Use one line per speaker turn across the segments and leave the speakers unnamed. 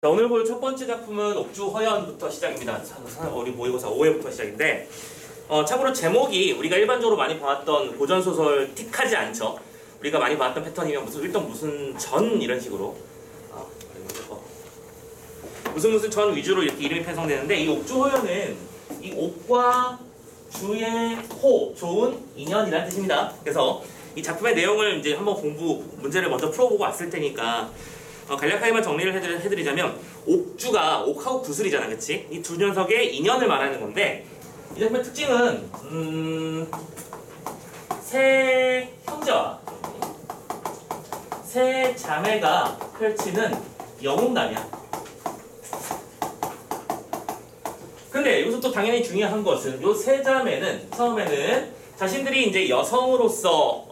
자, 오늘 볼 첫 번째 작품은 옥주허연부터 시작입니다. 우리 모의고사 5회부터 시작인데 참고로 제목이 우리가 일반적으로 많이 봐왔던 고전소설 틱하지 않죠. 우리가 많이 봐왔던 패턴이면 무슨 전 이런 식으로 무슨 전 위주로 이렇게 이름이 편성되는데, 이 옥주허연은 이 옥과 주의 호, 좋은 인연이라는 뜻입니다. 그래서 이 작품의 내용을 이제 한번 문제를 먼저 풀어보고 왔을 테니까 간략하게만 정리를 해드리자면, 옥주가 옥하고 구슬이잖아, 그치? 이 두 녀석의 인연을 말하는 건데, 이 작품의 특징은 세 형제와 세 자매가 펼치는 영웅담이야. 근데 여기서 또 당연히 중요한 것은 요 세 자매는 처음에는 자신들이 이제 여성으로서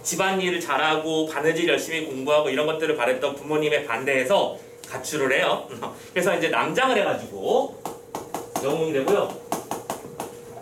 집안일을 잘하고 바느질 열심히 공부하고 이런 것들을 바랬던 부모님의 반대에서 가출을 해요. 그래서 이제 남장을 해가지고 영웅이 되고요.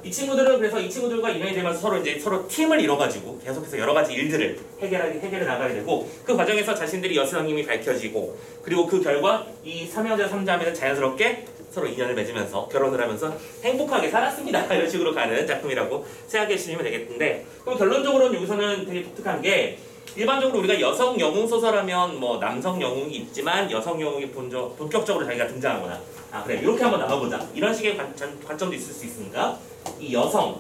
이 친구들은 그래서 이 친구들과 인연이 되면서 서로 팀을 이뤄가지고 계속해서 여러 가지 일들을 해결해 나가게 되고, 그 과정에서 자신들이 여성임이 밝혀지고, 그리고 그 결과 이 삼형제 삼자매는 자연스럽게 서로 인연을 맺으면서 결혼을 하면서 행복하게 살았습니다. 이런 식으로 가는 작품이라고 생각해 주시면 되겠는데, 그럼 결론적으로는 여기서는 되게 독특한 게, 일반적으로 우리가 여성 영웅 소설하면 남성 영웅이 있지만 여성 영웅이 본격적으로 자기가 등장하거나, 그래 이렇게 한번 나눠보자 이런 식의 관점도 있을 수 있으니까, 이 여성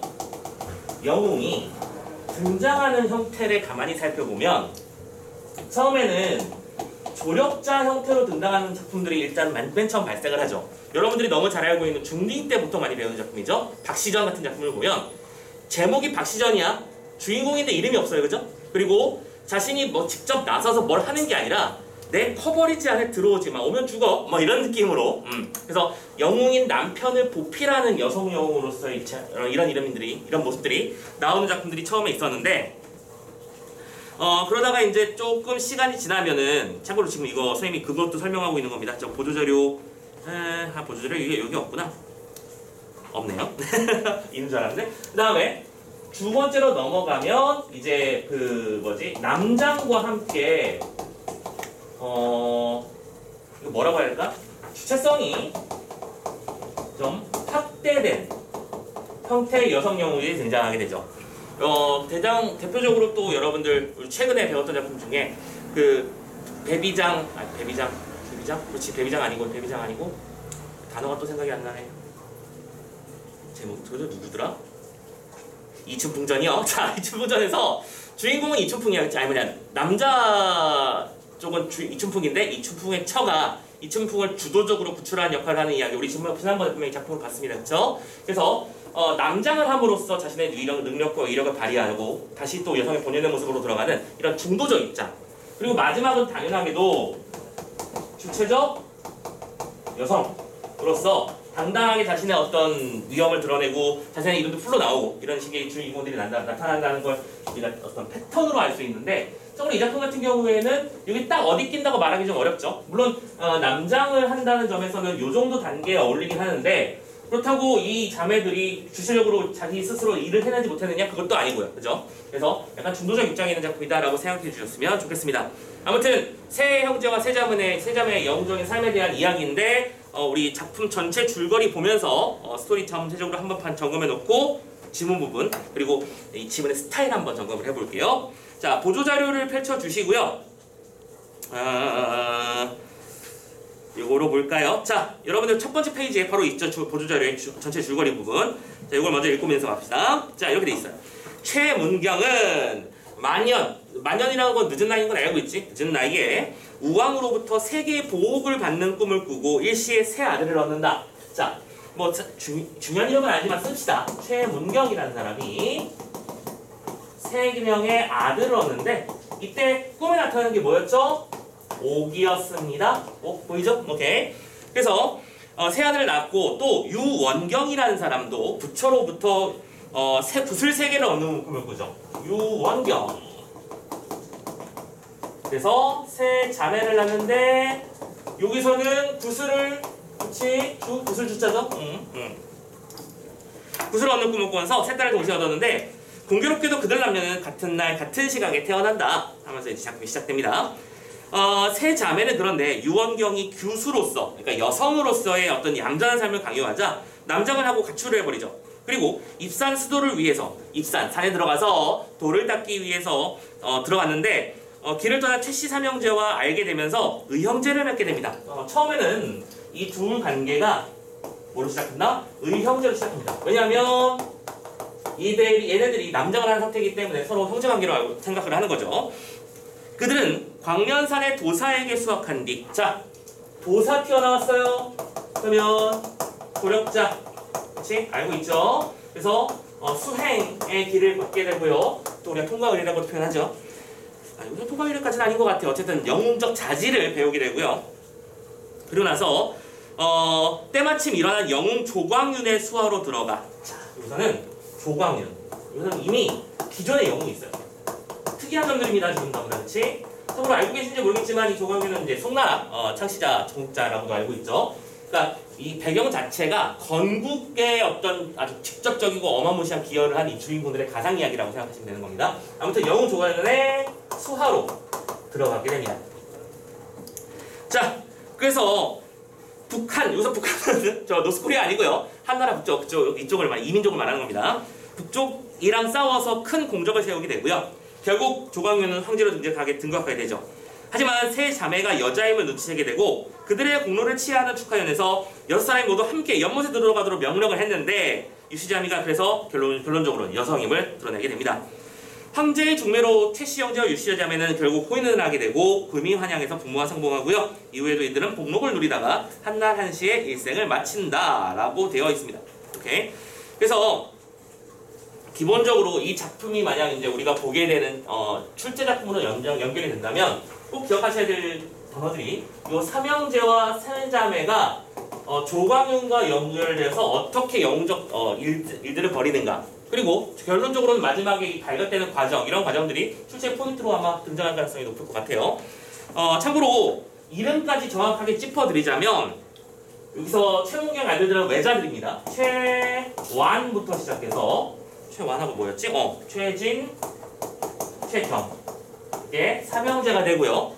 영웅이 등장하는 형태를 가만히 살펴보면 처음에는 조력자 형태로 등장하는 작품들이 일단 맨 처음 발생을 하죠. 여러분들이 너무 잘 알고 있는 중딩 때 보통 많이 배우는 작품이죠. 박시전 같은 작품을 보면 제목이 박시전이야. 주인공인데 이름이 없어요, 그죠? 그리고 자신이 직접 나서서 뭘 하는 게 아니라 내 커버리지 안에 들어오지 마, 오면 죽어, 이런 느낌으로. 그래서 영웅인 남편을 보필하는 여성 영웅으로서 이런 모습들이 나오는 작품들이 처음에 있었는데, 그러다가 이제 조금 시간이 지나면은, 참고로 지금 이거 선생님이 그것도 설명하고 있는 겁니다. 저 보조자료, 보조자료 여기 없구나. 없네요. 있는 줄 알았는데. 그 다음에 두 번째로 넘어가면 이제 남장과 함께 이거 뭐라고 해야 할까? 주체성이 좀 확대된 형태의 여성 영웅이 등장하게 되죠. 대표적으로 또 여러분들 최근에 배웠던 작품 중에 베비장 아니고 단어가 또 생각이 안 나네. 제목 누구더라? 이춘풍전이요. 자, 이춘풍전에서 주인공은 이춘풍이야, 그치? 남자 쪽은 이춘풍인데 이춘풍의 처가 이춘풍을 주도적으로 구출하는 역할을 하는 이야기, 우리 지난번에 분명히 작품을 봤습니다, 그쵸? 그래서 남장을 함으로써 자신의 능력과 위력을 발휘하고 다시 또 여성의 본연의 모습으로 들어가는 이런 중도적 입장. 그리고 마지막은 당연하게도 주체적 여성으로서 당당하게 자신의 어떤 위험을 드러내고 자신의 이름도 풀러나오고 이런 식의 주인공들이 나타난다는 걸 우리가 어떤 패턴으로 알 수 있는데, 참고로 이 작품 같은 경우에는 여기 딱 어디 낀다고 말하기 좀 어렵죠. 물론 남장을 한다는 점에서는 요 정도 단계에 어울리긴 하는데, 그렇다고 이 자매들이 주체적으로 자기 스스로 일을 해내지 못했느냐? 그것도 아니고요. 그죠? 그래서 약간 중도적 입장에 있는 작품이다라고 생각해 주셨으면 좋겠습니다. 아무튼 세 형제와 세 자매의 영웅적인 삶에 대한 이야기인데, 우리 작품 전체 줄거리 보면서 스토리 전체적으로 한번 점검해 놓고 지문 부분, 그리고 이 지문의 스타일 한번 점검을 해볼게요. 자, 보조자료를 펼쳐주시고요. 요거로 볼까요? 자, 여러분들 첫 번째 페이지에 바로 있죠. 보조자료의 전체 줄거리 부분. 자, 요걸 먼저 읽으면서 갑시다. 자, 이렇게 돼 있어요. 최문경은 만년이라는 건 늦은 나이인 건 알고 있지? 늦은 나이에 우왕으로부터 세계의 보복을 받는 꿈을 꾸고 일시에 세 아들을 얻는다. 자, 중요한 이름은 아니지만 씁시다. 최문경이라는 사람이 세 명의 아들을 얻는데, 이때 꿈에 나타나는 게 뭐였죠? 옥이었습니다. 옥 보이죠? 오케이. 그래서 세 아들을 낳고, 또 유원경이라는 사람도 부처로부터 붓을 세 개를 얻는 꿈을 꾸죠. 유원경. 그래서 세 자매를 낳는데, 여기서는 붓을 주자죠? 붓을 얻는 꿈을 꾸면서 세 딸을 동시에 얻었는데, 공교롭게도 그들 남녀는 같은 날 같은 시각에 태어난다 하면서 이제 작품이 시작됩니다. 세 자매는 그런데 유원경이 규수로서, 그러니까 여성으로서의 어떤 얌전한 삶을 강요하자 남장을 하고 가출을 해버리죠. 그리고 입산 수도를 위해서 산에 들어가서 돌을 닦기 위해서 들어갔는데 길을 떠나 최씨 삼형제와 알게 되면서 의형제를 맺게 됩니다. 처음에는 이 둘 관계가 뭐로 시작했나? 의형제로 시작합니다. 왜냐하면 얘네들이 남장을 하는 상태이기 때문에 서로 형제관계로 생각을 하는 거죠. 그들은 광년산의 도사에게 수학한 뒤, 자, 도사 튀어나왔어요. 그러면 도력자, 그렇지? 알고 있죠? 그래서 수행의 길을 걷게 되고요. 또 우리가 통과의례라고 표현하죠. 여기서 통과의례까지는 아닌 것 같아요. 어쨌든 영웅적 자질을 배우게 되고요. 그리고 나서 때마침 일어난 영웅 조광윤의 수하로 들어가. 자, 여기서는 조광윤. 여기서는 이미 기존의 영웅이 있어요. 특이한 점들입니다. 지금 너무나 그렇지? 서로 알고 계신지 모르겠지만 이 조광윤은 이제 송나라 창시자 정자라고도 알고 있죠. 그러니까 이 배경 자체가 건국의 어떤 아주 직접적이고 어마무시한 기여를 한 이 주인공들의 가상 이야기라고 생각하시면 되는 겁니다. 아무튼 영웅 조광윤의 수하로 들어가게 됩니다. 자, 그래서 여기서 북한은 저 노스코리아 아니고요. 한나라 북쪽, 이쪽을 이민족을 말하는 겁니다. 북쪽이랑 싸워서 큰 공적을 세우게 되고요. 결국 조광윤은 황제로 등극하게 되죠. 하지만 세 자매가 여자임을 눈치채게 되고 그들의 공로를 치하하는 축하연에서 6사람이 모두 함께 연못에 들어가도록 명령을 했는데 유시자미가 그래서 결론적으로 여성임을 드러내게 됩니다. 황제의 중매로 최씨 형제와 유씨 자매는 결국 호인을 하게 되고 금이환양에서 부모와 상봉하고요. 이후에도 이들은 복록을 누리다가 한날 한시에 일생을 마친다라고 되어 있습니다. 오케이. 그래서 기본적으로 이 작품이 만약 이제 우리가 보게 되는 출제 작품으로 연결이 된다면 꼭 기억하셔야 될 단어들이 이 삼형제와 세자매가 조광윤과 연결돼서 어떻게 영웅적 일들을 벌이는가, 그리고 결론적으로는 마지막에 발견되는 과정, 이런 과정들이 출제 포인트로 아마 등장할 가능성이 높을 것 같아요. 참고로 이름까지 정확하게 짚어드리자면 여기서 최문경 아들들은 외자들입니다. 최완부터 시작해서 최완하고 뭐였지? 최진, 최경, 이게 삼형제가 되고요.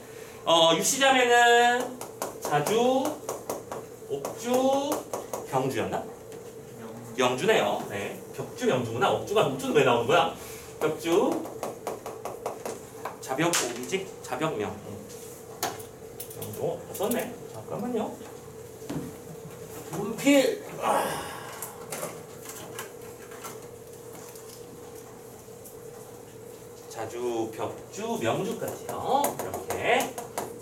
유씨자매는 자주, 옥주, 경주였나? 영주네요. 네, 격주, 영주구나. 옥주는 왜 나오는 거야? 격주, 자벽옥이지? 자벽명. 영주 썼네. 잠깐만요. 문필. 자주, 벽주, 명주까지요. 이렇게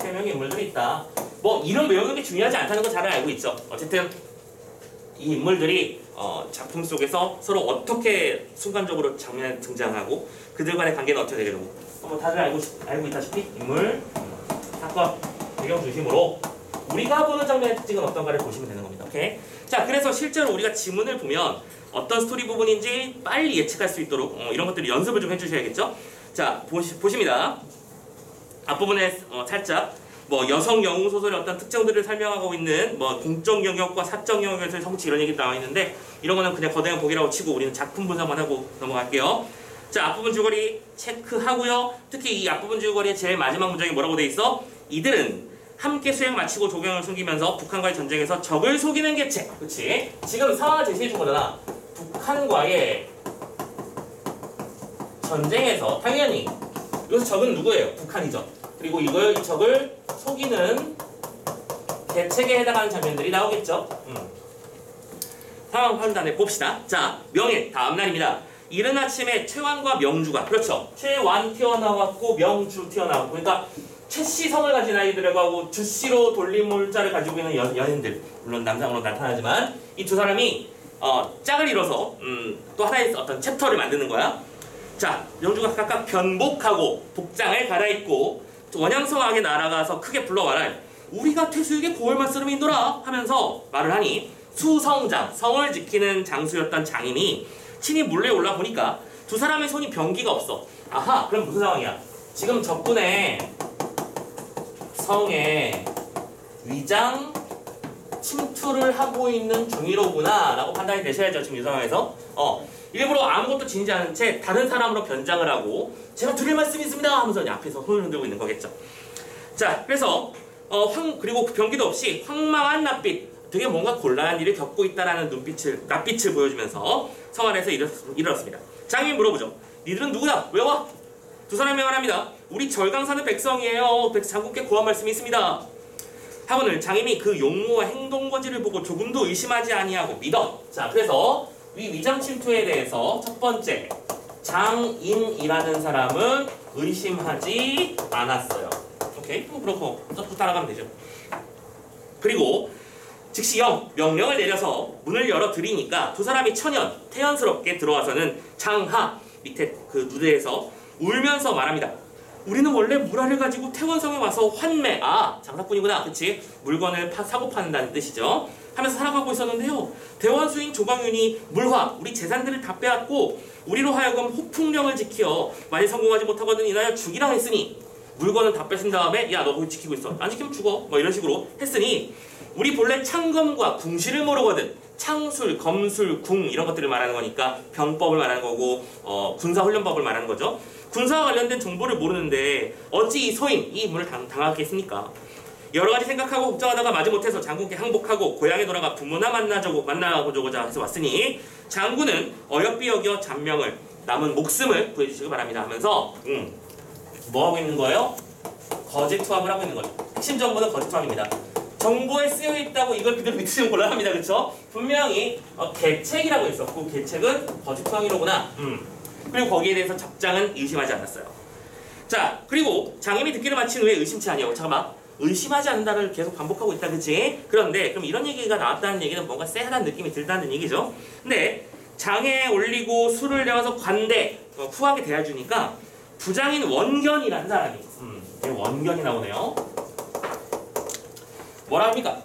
세 명의 인물들이 있다. 뭐 이름 외우는 게 중요하지 않다는 건 잘 알고 있죠. 어쨌든 이 인물들이 작품 속에서 서로 어떻게 순간적으로 장면에 등장하고 그들 간의 관계는 어떻게 되게 되고 다들 알고 있다시피 인물, 사건, 배경 중심으로 우리가 보는 장면의 특징은 어떤가를 보시면 되는 겁니다. 오케이? 자, 그래서 실제로 우리가 지문을 보면 어떤 스토리 부분인지 빨리 예측할 수 있도록 이런 것들을 연습을 좀 해주셔야겠죠? 자, 보십니다. 앞부분에 살짝 여성 영웅 소설의 어떤 특징들을 설명하고 있는 공적 영역과 사적 영역에서의 성취 이런 얘기 나와 있는데 이런 거는 그냥 거대한 보기라고 치고 우리는 작품 분석만 하고 넘어갈게요. 자, 앞부분 줄거리 체크하고요. 특히 이 앞부분 줄거리의 제일 마지막 문장이 뭐라고 돼 있어? 이들은 함께 수행 마치고 조경을 숨기면서 북한과의 전쟁에서 적을 속이는 계책. 그렇지? 지금 상황을 제시해 준 거잖아. 북한과의 전쟁에서 당연히 여기서 적은 누구예요? 북한이죠. 그리고 이 적을 속이는 계책에 해당하는 장면들이 나오겠죠. 상황 판단해 봅시다. 자, 명예 다음 날입니다. 이른 아침에 최완과 명주가, 그렇죠. 최완 튀어나왔고 명주 튀어나왔고, 그러니까 최씨 성을 가진 아이들하고 주씨로 돌림물자를 가지고 있는 연인들, 물론 남성으로 나타나지만 이 두 사람이 짝을 이뤄서 또 하나의 어떤 챕터를 만드는 거야. 자, 명주가 각각 변복하고 복장을 갈아입고 원양성하게 날아가서 크게 불러와라. 우리가 태수에게 고을만 쓰름인도라 하면서 말을 하니 수성장, 성을 지키는 장수였던 장인이 친히 물레 올라 보니까 두 사람의 손이 병기가 없어. 아하, 그럼 무슨 상황이야? 지금 적군의 성에 위장 침투를 하고 있는 중이로구나 라고 판단이 되셔야죠. 지금 이 상황에서 일부러 아무것도 지니지 않은 채 다른 사람으로 변장을 하고 제가 드릴 말씀이 있습니다 하면서 앞에서 손을 흔들고 있는 거겠죠. 자, 그래서 그리고 그 병기도 없이 황망한 낯빛, 되게 뭔가 곤란한 일을 겪고 있다라는 낯빛을 보여주면서 성 안에서 일어났습니다. 장인이 물어보죠. 니들은 누구다? 왜 와? 두 사람이 말합니다. 우리 절강 사는 백성이에요. 장군께 구한 말씀이 있습니다. 하거늘 장인이 그 용모와 행동거지를 보고 조금도 의심하지 아니하고 믿어. 자, 그래서 이 위장 침투에 대해서 첫 번째, 장인이라는 사람은 의심하지 않았어요. 오케이? 그렇고 또 따라가면 되죠. 그리고 즉시 명령을 내려서 문을 열어드리니까 두 사람이 태연스럽게 들어와서는 장하 밑에 그 무대에서 울면서 말합니다. 우리는 원래 물화를 가지고 태원성에 와서 환매, 장사꾼이구나, 그치? 물건을 사고 파는다는 뜻이죠. 하면서 살아가고 있었는데요. 대원수인 조광윤이 물화, 우리 재산들을 다 빼앗고 우리로 하여금 호풍령을 지켜 만일 성공하지 못하거든 인하여 죽이라 했으니, 물건은 다 뺏은 다음에 야 너 거기 지키고 있어, 안 지키면 죽어, 뭐 이런 식으로 했으니, 우리 본래 창검과 궁시를 모르거든. 창술, 검술, 궁 이런 것들을 말하는 거니까 병법을 말하는 거고 군사훈련법을 말하는 거죠. 군사와 관련된 정보를 모르는데 어찌 이 소인, 이 임무를 당하겠습니까? 여러 가지 생각하고 걱정하다가 마지못해서 장군께 항복하고 고향에 돌아가 부모나 만나보고자 해서 왔으니 장군은 어여삐 여겨 잔명을, 남은 목숨을 구해주시기 바랍니다 하면서 뭐 하고 있는 거예요? 거짓 투합을 하고 있는 거죠. 핵심 정보는 거짓 투합입니다. 정보에 쓰여있다고 이걸 그대로 믿으시면 곤란합니다. 그쵸? 분명히 계책이라고 있었고 계책은 거짓 투항이로구나. 그리고 거기에 대해서 적장은 의심하지 않았어요. 자, 그리고 장임이 듣기를 마친 후에 의심치 아니하고, 잠깐만, 의심하지 않는다를 계속 반복하고 있다, 그치? 그런데 그럼 이런 얘기가 나왔다는 얘기는 뭔가 쎄하다는 느낌이 들다는 얘기죠. 근데 장에 올리고 술을 내어서 관대 후하게 대해주니까 부장인 원견이라는 사람이 원견이 나오네요. 뭐라 합니까?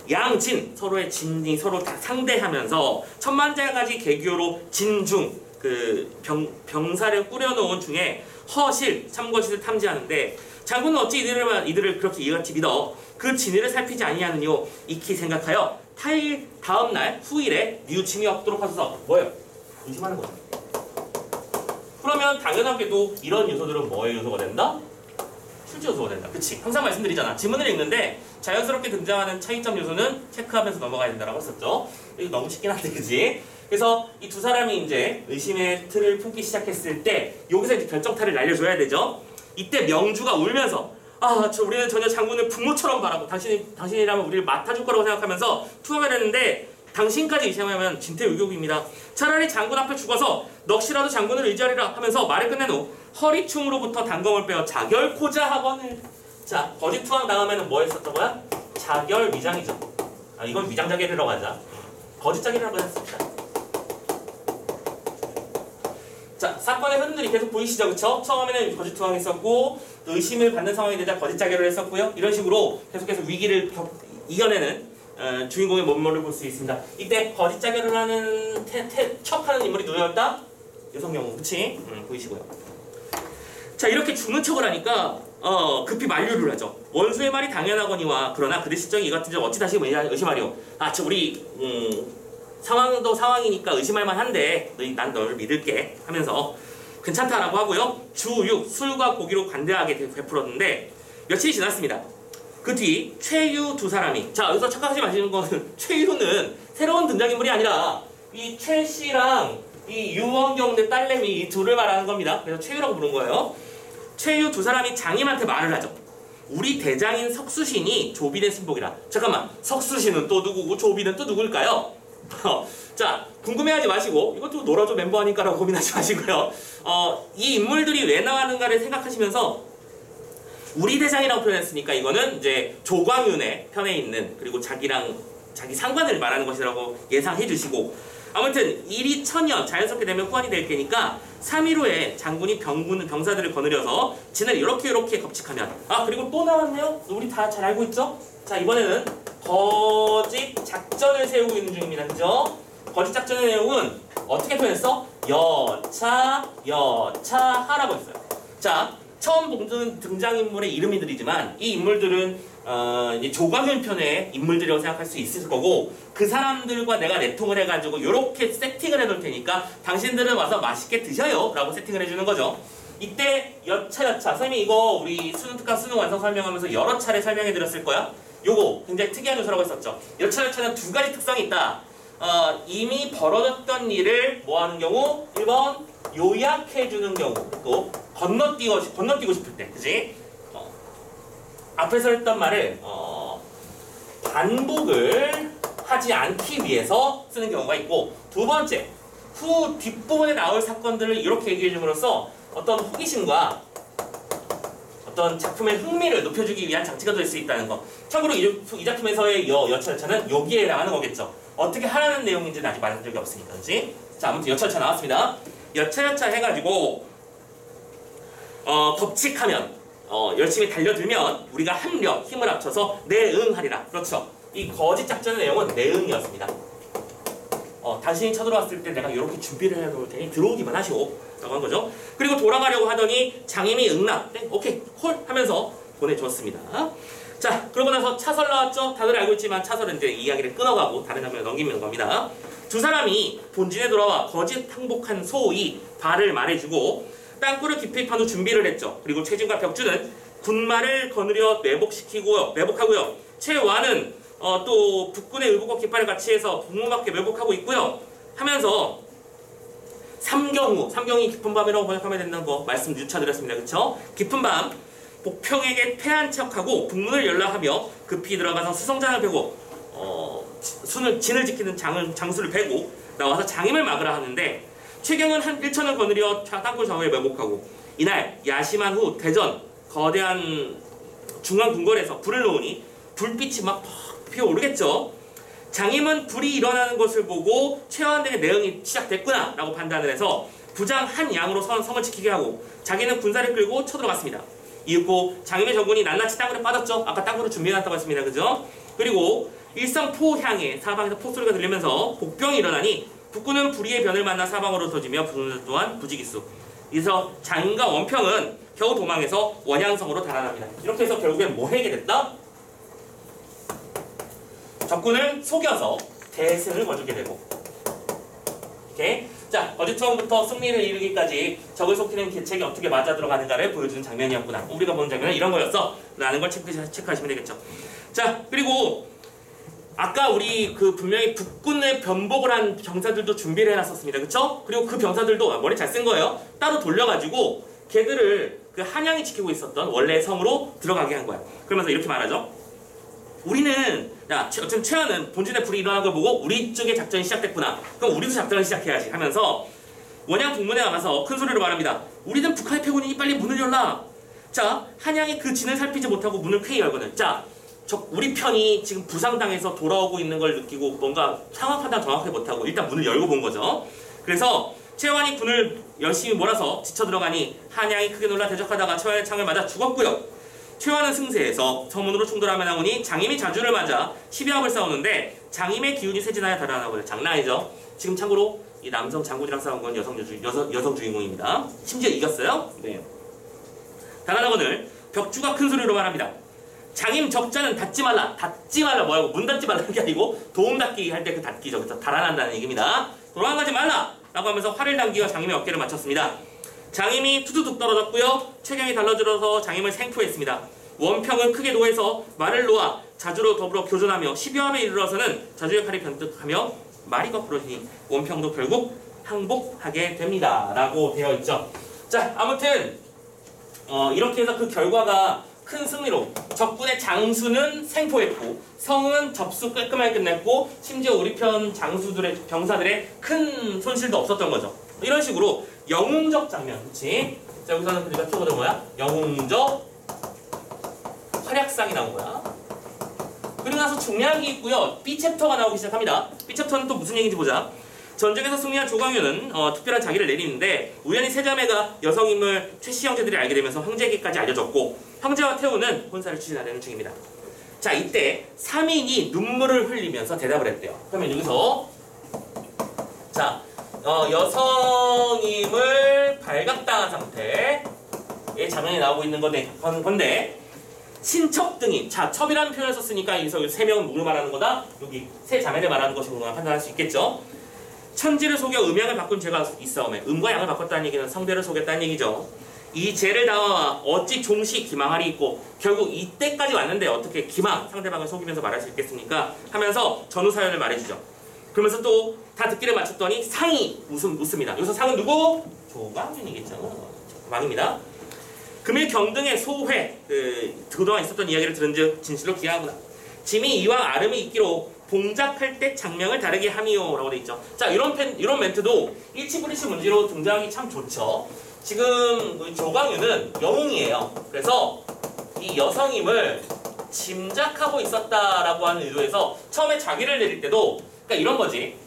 양진, 서로의 진이 서로 다 상대하면서 천만자가지 개교로 진중, 병사를 꾸려놓은 중에 허실, 참거짓을 탐지하는데, 장군은 어찌 이들을 그렇게 이같이 믿어 그 진위를 살피지 아니하느뇨, 익히 생각하여 다음날 후일에 뉘우침이 없도록 하소서. 뭐예요? 의심하는 거죠. 그러면 당연하게도 이런 요소들은 뭐의 요소가 된다? 실제 요소가 된다. 그치? 항상 말씀드리잖아. 지문을 읽는데 자연스럽게 등장하는 차이점 요소는 체크하면서 넘어가야 된다고 했었죠. 이거 너무 쉽긴 한데, 그치? 그래서 이 두 사람이 이제 의심의 틀을 품기 시작했을 때 여기서 이제 결정타를 날려줘야 되죠. 이때 명주가 울면서 우리는 전혀 장군을 부모처럼 바라고 당신이라면 우리를 맡아줄 거라고 생각하면서 투합을 했는데 당신까지 의심하면 진퇴유격입니다. 차라리 장군 앞에 죽어서 넋이라도 장군을 의지하리라 하면서 말을 끝낸 후 허리춤으로부터 단검을 빼어 자결코자 하거늘. 자, 거짓 투항 다음에는 뭐 했었던 거야? 자결 위장이죠. 이건 위장자결이라고 하자. 거짓 자결이라고 했습니다. 자, 사건의 흐름들이 계속 보이시죠? 그쵸? 처음에는 거짓 투항했었고 의심을 받는 상황이 되자 거짓 자결을 했었고요. 이런 식으로 계속해서 위기를 이겨내는 주인공의 면모를 볼 수 있습니다. 이때 거짓 자결을 하는 척하는 인물이 누구였다? 여성 영웅, 그치? 보이시고요. 자, 이렇게 죽는 척을 하니까 급히 만류를 하죠. 원수의 말이 당연하거니와 그러나 그대 실정이 이 같은 점 어찌 다시 의심하리오. 우리 상황도 상황이니까 의심할 만한데 난 너를 믿을게 하면서 괜찮다라고 하고요. 주 6, 술과 고기로 관대하게 베풀었는데 며칠이 지났습니다. 그 뒤 최유 두 사람이, 자, 여기서 착각하지 마시는 거는 최유는 새로운 등장인물이 아니라 이 최씨랑 이 유원경대 딸내미 이 둘을 말하는 겁니다. 그래서 최유라고 부른 거예요. 최유 두 사람이 장임한테 말을 하죠. 우리 대장인 석수신이 조비된 신복이라. 잠깐만, 석수신은 또 누구고 조비는 또 누굴까요? 자, 궁금해하지 마시고 이것도 놀아줘 멤버 아닌가라고 고민하지 마시고요. 이 인물들이 왜 나왔는가를 생각하시면서 우리 대장이라고 표현했으니까 이거는 이제 조광윤의 편에 있는, 그리고 자기 상관을 말하는 것이라고 예상해 주시고, 아무튼 일이 천년 자연스럽게 되면 후환이 될 테니까 3일 후에 장군이 병사들을 거느려서 진을 이렇게 겁칙하면, 그리고 또 나왔네요. 우리 다 잘 알고 있죠? 자, 이번에는 거짓 작전을 세우고 있는 중입니다. 그죠? 거짓 작전의 내용은 어떻게 표현했어? 여차하라고 했어요. 자, 처음 보는 등장인물의 이름이들이지만 이 인물들은 이제 조광윤 편의 인물들이라고 생각할 수 있을 거고, 그 사람들과 내가 내통을 해가지고 이렇게 세팅을 해놓을 테니까 당신들은 와서 맛있게 드셔요 라고 세팅을 해주는 거죠. 이때 여차. 선생님이 이거 우리 수능 특강 수능 완성 설명하면서 여러 차례 설명해 드렸을 거야. 요거 굉장히 특이한 요소라고 했었죠. 여차는 두 가지 특성이 있다. 이미 벌어졌던 일을 뭐 하는 경우? 1번 요약해 주는 경우. 또 건너뛰고 싶을 때. 그지? 앞에서 했던 말을 반복을 하지 않기 위해서 쓰는 경우가 있고, 두 번째, 후 뒷부분에 나올 사건들을 이렇게 얘기해 줌으로써 어떤 호기심과 어떤 작품의 흥미를 높여주기 위한 장치가 될 수 있다는 거. 참고로 이 작품에서의 여차는 여기에 해당하는 거겠죠. 어떻게 하라는 내용인지는 아직 말한 적이 없으니까. 그렇지? 자, 아무튼 여차 나왔습니다. 여차 해가지고 법칙하면 열심히 달려들면 우리가 합력, 힘을 합쳐서 내응하리라. 그렇죠. 이 거짓 작전의 내용은 내응이었습니다. 당신이 쳐들어왔을 때 내가 이렇게 준비를 해놓을 테니 들어오기만 하시오 라고 한 거죠. 그리고 돌아가려고 하더니 장임이 응나. 네, 오케이 콜 하면서 보내주었습니다. 자, 그러고 나서 차설 나왔죠. 다들 알고 있지만 차설은 이제 이야기를 끊어가고 다른 장면을 넘기는 겁니다. 두 사람이 본진에 돌아와 거짓 항복한 소의 발을 말해주고 땅굴을 깊이 판 후 준비를 했죠. 그리고 최진과 벽주는 군마를 거느려 매복하고요. 최완은 또 북군의 의복과 깃발을 같이 해서 북문밖에 매복하고 있고요. 하면서 삼경이 깊은 밤이라고 번역하면 된다는 거 말씀 유차드렸습니다. 그쵸? 깊은 밤 복평에게 패한 척하고 북문을 연락하며 급히 들어가서 수성장을 베고 진을 지키는 장수를 베고 나와서 장임을 막으라 하는데, 최경은 한 1천을 거느려 땅굴 좌우에 매복하고 이날 야심한 후 대전 거대한 중앙 궁궐에서 불을 놓으니 불빛이 막 피어오르겠죠. 장임은 불이 일어나는 것을 보고 최완에게 내응이 시작됐구나 라고 판단을 해서 부장 한 양으로 성을 지키게 하고 자기는 군사를 끌고 쳐들어갔습니다. 이윽고 장임의 전군이 낱낱이 땅굴에 빠졌죠. 아까 땅굴을 준비해놨다고 했습니다. 그죠? 그리고 일성포향에 사방에서 포소리가 들리면서 복병이 일어나니 북군은 불의의 변을 만나 사방으로 터지며 부는 또한 부지기수. 그래서 장임과 원평은 겨우 도망해서 원양성으로 달아납니다. 이렇게 해서 결국엔 뭐 하게 됐다? 적군을 속여서 대승을 거두게 되고. 오케이? 자, 어제처음부터 승리를 이루기까지 적을 속이는 계책이 어떻게 맞아 들어가는가를 보여주는 장면이었구나. 우리가 보는 장면은 이런 거였어 라는 걸 체크하시면 되겠죠. 자, 그리고 아까 우리 분명히 북군의 변복을 한 병사들도 준비를 해놨었습니다. 그쵸? 그리고 그 병사들도 머리 잘 쓴 거예요. 따로 돌려가지고 걔들을 그 한양이 지키고 있었던 원래의 성으로 들어가게 한 거야. 그러면서 이렇게 말하죠. 우리는 어쨌든 최연은 본진에 불이 일어난 걸 보고 우리 쪽에 작전이 시작됐구나. 그럼 우리도 작전을 시작해야지 하면서 원양 북문에 나가서 큰 소리로 말합니다. 우리는 북한의 패군이니 빨리 문을 열라. 자, 한양이 그 진을 살피지 못하고 문을 쾌히 열거든. 자, 우리 편이 지금 부상당해서 돌아오고 있는 걸 느끼고 뭔가 상황 판단 정확하게 못하고 일단 문을 열고 본 거죠. 그래서 최완이 군을 열심히 몰아서 지쳐 들어가니 한양이 크게 놀라 대적하다가 최완의 창을 맞아 죽었고요. 최완은 승세해서 서문으로 충돌하며 나오니 장임이 자주를 맞아 12합을 싸우는데 장임의 기운이 쇠진하여 달아나고요. 장난 아니죠. 지금 참고로 이 남성 장군이랑 싸운 건 여성 주인공입니다. 심지어 이겼어요. 네. 달아나거늘 벽주가 큰 소리로 말합니다. 장임 적자는 닫지 말라. 닫지 말라 뭐라고? 문 닫지 말라는 게 아니고 도움 닫기 할 때 그 닫기죠. 그래서 달아난다는 얘기입니다. 도망가지 말라 라고 하면서 활을 당기어 장임의 어깨를 맞췄습니다. 장임이 투두둑 떨어졌고요. 최경이 달라들어서 장임을 생포했습니다. 원평은 크게 노해서 말을 놓아 자주로 더불어 교전하며 12합에 이르러서는 자주의 칼이 변득하며 말이 거꾸러지니 원평도 결국 항복하게 됩니다. 라고 되어 있죠. 자, 아무튼 이렇게 해서 그 결과가 큰 승리로 적군의 장수는 생포했고 성은 접수 깔끔하게 끝냈고 심지어 우리 편 병사들의 큰 손실도 없었던 거죠. 이런 식으로 영웅적 장면, 그치? 자, 여기서는 그러니까 키워드 뭐야? 영웅적 활약상이 나온 거야. 그리고 나서 중요한 게 있고요. B챕터가 나오기 시작합니다. B챕터는 또 무슨 얘기인지 보자. 전쟁에서 승리한 조광유는 특별한 자기를 내리는데 우연히 세자매가 여성임을 최씨 형제들이 알게 되면서 황제에게까지 알려줬고 황제와 태우는 혼사를 추진하려는 중입니다. 자, 이때 3인이 눈물을 흘리면서 대답을 했대요. 그러면 여기서 자, 여성임을 발각당한 상태의 장면이 나오고 있는 건데 친척 등이, 자, 첩이라는 표현을 썼으니까 여기서 3명은 누구를 말하는 거다? 여기 세 자매를 말하는 것이구나 판단할 수 있겠죠. 천지를 속여 음양을 바꾼 죄가 있사오매. 음과 양을 바꿨다는 얘기는 성대를 속였다는 얘기죠. 이 죄를 다와 어찌 종시 기망하리 있고 결국 이때까지 왔는데 어떻게 기망 상대방을 속이면서 말할 수 있겠습니까? 하면서 전후 사연을 말해주죠. 그러면서 또 다 듣기를 마쳤더니 상이 묻습니다. 여기서 상은 누구? 조광윤이겠죠. 왕입니다. 금일 경등의 소회 그동안 있었던 이야기를 들은즉 진실로 기하구나. 짐이 이왕 아름이 있기로 봉작할 때 장명을 다르게 함이요 라고 돼 있죠. 자 이런 멘트도 일치불일치 문제로 등장하기 참 좋죠. 지금 조광윤은 영웅이에요. 그래서 이 여성임을 짐작하고 있었다라고 하는 의도에서 처음에 자기를 내릴 때도 그러니까 이런 거지.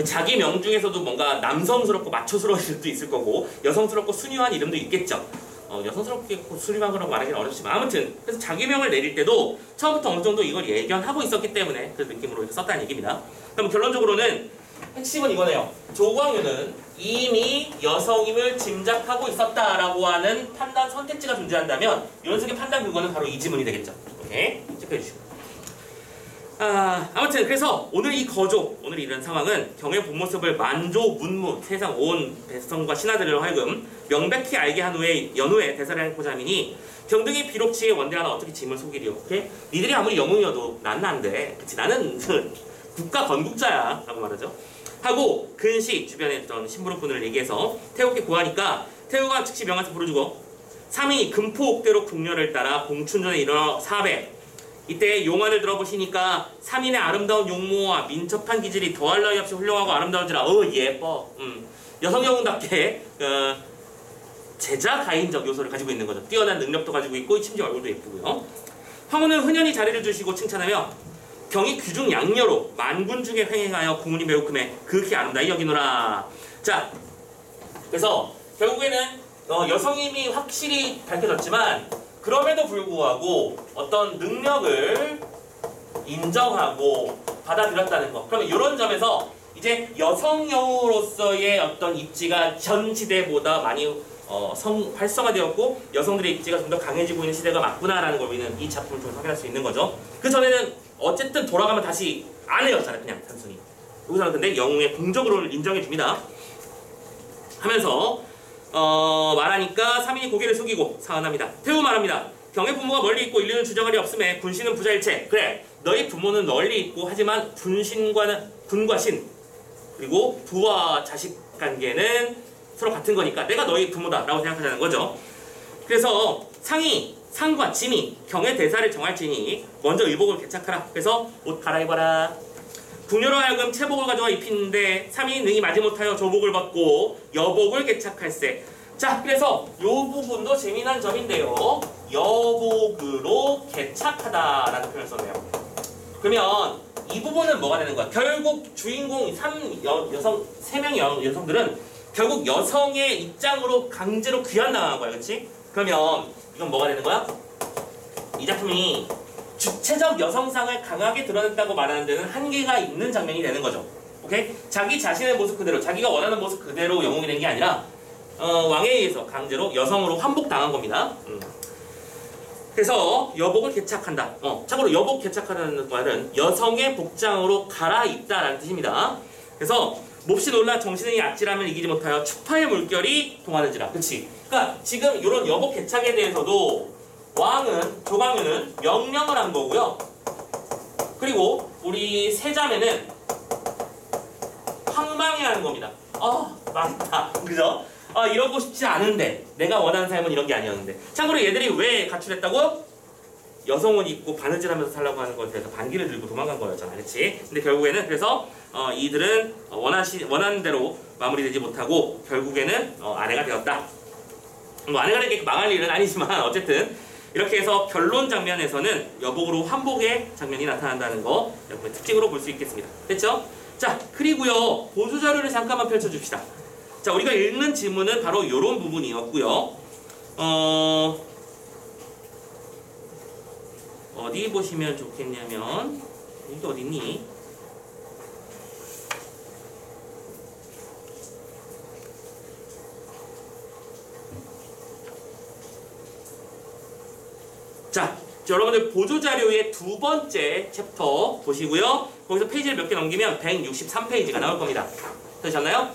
자기 명 중에서도 뭔가 남성스럽고 마초스러운 이름도 있을 거고 여성스럽고 순유한 이름도 있겠죠. 여성스럽게 순유한 거라고 말하기는 어렵지만 아무튼 그래서 자기 명을 내릴 때도 처음부터 어느 정도 이걸 예견하고 있었기 때문에 그 느낌으로 이렇게 썼다는 얘기입니다. 그럼 결론적으로는 핵심은 이거네요. 조광윤은 이미 여성임을 짐작하고 있었다라고 하는 판단 선택지가 존재한다면 이런 식의 판단 근거는 바로 이 지문이 되겠죠. 오케이? 체크해 주시고. 아무튼 그래서 오늘 이 거조, 오늘 이런 상황은 경의 본 모습을 만조, 문무, 세상 온 백성과 신하들을 하여금 명백히 알게 한 후에 연후에 대사를 하고자 하미니 경등이 비록 지의 원대하나 어떻게 짐을 속이리요. 오케이? 니들이 아무리 영웅이어도 나는 안 돼. 그치? 나는 국가 건국자야 라고 말하죠. 하고 근시 주변에 있던 심부름꾼을 얘기해서 태우께 구하니까 태우가 즉시 명한테 부르주고 3위 금포옥대로 국녀를 따라 공춘전에 일어나 사배 이때 용안을 들어보시니까 3인의 아름다운 용모와 민첩한 기질이 더할 나위 없이 훌륭하고 아름다운지라 예뻐. 여성 영웅답게 제자 가인적 요소를 가지고 있는 거죠. 뛰어난 능력도 가지고 있고 심지어 얼굴도 예쁘고요. 황후는 흔연히 자리를 주시고 칭찬하며 경이 귀중 양녀로 만군 중에 횡행하여 궁운이 매우 금해 극히 아름다이 여기노라. 자, 그래서 결국에는 여성임이 확실히 밝혀졌지만 그럼에도 불구하고 어떤 능력을 인정하고 받아들였다는 거. 그러면 이런 점에서 이제 여성영으로서의 어떤 입지가 전 시대보다 많이 활성화되었고 여성들의 입지가 좀 더 강해지고 있는 시대가 맞구나라는 걸 우리는 이 작품을 통해서 확인할 수 있는 거죠. 그 전에는 어쨌든 돌아가면 다시 아내였잖아요. 그냥 단순히. 여기서는 근데 영웅의 공적으로 인정해 줍니다. 하면서 말하니까 3인이 고개를 숙이고 사언합니다. 태우 말합니다. 경의 부모가 멀리 있고 인류는 주저갈이 없음에 군신은 부자일체. 그래, 너희 부모는 멀리 있고 하지만 군과 신 그리고 부와 자식 관계는 서로 같은 거니까 내가 너희 부모다 라고 생각하자는 거죠. 그래서 상과 짐이 경의 대사를 정할지니 먼저 의복을 개착하라. 그래서 옷 갈아입어라. 궁녀로 하여금 체복을 가져와 입히는데 3인이 능히 마지 못하여 조복을 벗고 여복을 개착할세. 자, 그래서 이 부분도 재미난 점인데요. 여복으로 개착하다라는 표현을 썼네요. 그러면 이 부분은 뭐가 되는 거야? 결국 주인공 3명의 여성들은 결국 여성의 입장으로 강제로 귀환당한 거야. 그렇지? 그러면 이건 뭐가 되는 거야? 이 작품이 주체적 여성상을 강하게 드러냈다고 말하는 데는 한계가 있는 장면이 되는 거죠. 오케이? 자기 자신의 모습 그대로, 자기가 원하는 모습 그대로 영웅이 된 게 아니라 왕에 의해서 강제로 여성으로 환복당한 겁니다. 그래서 여복을 개착한다. 참고로 여복 개착하다는 말은 여성의 복장으로 갈아입다라는 뜻입니다. 그래서 몹시 놀라 정신의 아찔함을 이기지 못하여 추파의 물결이 동하는지라. 그치? 그러니까 지금 이런 여복 개착에 대해서도 조광윤은 명령을 한 거고요. 그리고 우리 세자매는 황망해하는 겁니다. 맞다. 그죠? 이러고 싶지 않은데 내가 원하는 삶은 이런 게 아니었는데. 참고로 얘들이 왜 가출했다고? 여성옷 입고 바느질하면서 살라고 하는 것에 대해서 반기를 들고 도망간 거였잖아. 그렇지? 근데 결국에는 그래서 이들은 원하는 대로 마무리되지 못하고 결국에는 아내가 되었다. 뭐 아내가 되게 망할 일은 아니지만 어쨌든 이렇게 해서 결론 장면에서는 여복으로 환복의 장면이 나타난다는 거 여러분의 특징으로 볼 수 있겠습니다. 됐죠? 자, 그리고요 보조자료를 잠깐만 펼쳐줍시다. 자, 우리가 읽는 지문은 바로 이런 부분이었고요. 어디 보시면 좋겠냐면 이게 어딨니? 자, 여러분들 보조자료의 두 번째 챕터 보시고요. 거기서 페이지를 몇 개 넘기면 163페이지가 나올 겁니다. 되셨나요?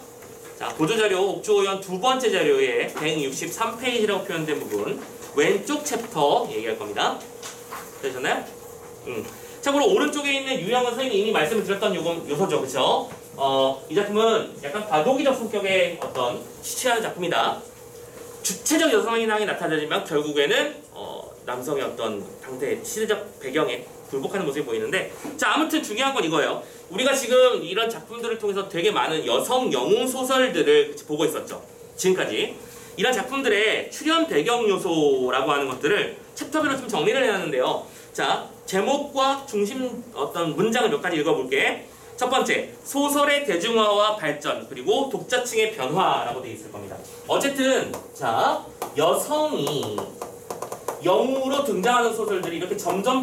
자, 보조자료 옥주호연 두 번째 자료에 163페이지라고 표현된 부분 왼쪽 챕터 얘기할 겁니다. 되셨나요? 참고로 오른쪽에 있는 유형은 선생님이 이미 말씀을 드렸던 요소죠. 그쵸? 이 작품은 약간 과도기적 성격의 어떤 취하는 작품이다. 주체적 여성인상이 나타나지만 결국에는 남성의 어떤 당대 시대적 배경에 굴복하는 모습이 보이는데, 자, 아무튼 중요한 건 이거예요. 우리가 지금 이런 작품들을 통해서 되게 많은 여성 영웅 소설들을 보고 있었죠. 지금까지 이런 작품들의 출연 배경 요소라고 하는 것들을 챕터별로 좀 정리를 해놨는데요. 자, 제목과 중심 어떤 문장을 몇 가지 읽어볼게. 첫 번째, 소설의 대중화와 발전, 그리고 독자층의 변화라고 되어 있을 겁니다. 어쨌든 자, 여성이 영웅으로 등장하는 소설들이 이렇게 점점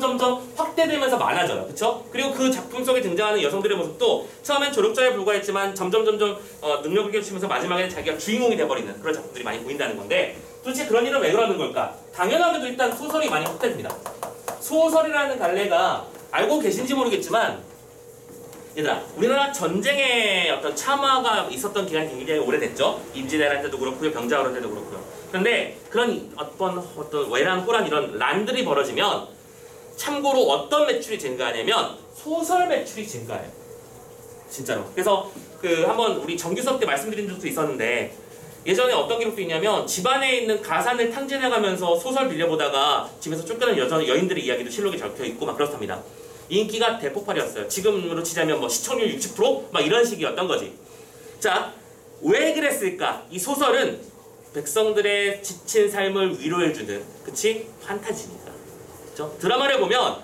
확대되면서 많아져요. 그쵸? 그리고 그 작품 속에 등장하는 여성들의 모습도 처음엔 조력자에 불과했지만 점점 능력을 갖추면서 마지막에는 자기가 주인공이 돼버리는 그런 작품들이 많이 보인다는 건데, 도대체 그런 일은 왜 그러는 걸까? 당연하게도 일단 소설이 많이 확대됩니다. 소설이라는 갈래가 알고 계신지 모르겠지만, 얘들아, 우리나라 전쟁의 어떤 참화가 있었던 기간이 굉장히 오래됐죠. 임진왜란 때도 그렇고요, 병자호란 때도 그렇고요. 그런데 그런 어떤 외란, 호란 이런 란들이 벌어지면 참고로 어떤 매출이 증가하냐면 소설 매출이 증가해요. 진짜로. 그래서 한번 우리 정규 수업 때 말씀드린 적도 있었는데, 예전에 어떤 기록도 있냐면 집안에 있는 가산을 탕진해가면서 소설 빌려보다가 집에서 쫓겨난 여인들의 이야기도 실록에 적혀있고 막 그렇답니다. 인기가 대폭발이었어요. 지금으로 치자면 뭐 시청률 60% 막 이런 식이었던 거지. 자, 왜 그랬을까? 이 소설은 백성들의 지친 삶을 위로해주는, 그치? 판타지니까. 그쵸? 드라마를 보면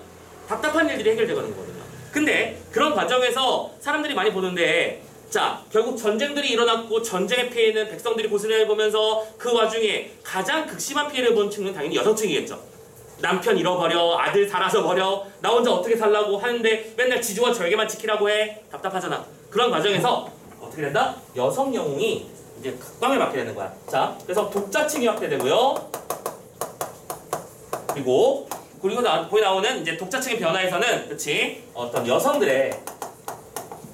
답답한 일들이 해결되는 거거든요. 근데 그런 과정에서 사람들이 많이 보는데, 자, 결국 전쟁들이 일어났고 전쟁의 피해는 백성들이 고스란히 보면서 그 와중에 가장 극심한 피해를 본 층은 당연히 여성층이겠죠. 남편 잃어버려, 아들 살아서 버려, 나 혼자 어떻게 살라고 하는데 맨날 지주와 절개만 지키라고 해. 답답하잖아. 그런 과정에서 어떻게 된다? 여성 영웅이 이제 각광을 받게 되는 거야. 자, 그래서 독자층이 확대되고요. 그리고 거기 나오는 이제 독자층의 변화에서는, 그렇지? 어떤 여성들의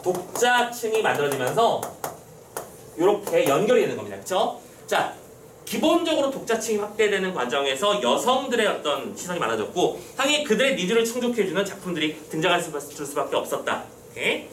독자층이 만들어지면서 이렇게 연결이 되는 겁니다. 그렇죠? 자, 기본적으로 독자층이 확대되는 과정에서 여성들의 어떤 시선이 많아졌고, 당연히 그들의 니즈를 충족해주는 작품들이 등장할 수밖에 없었다. 오케이?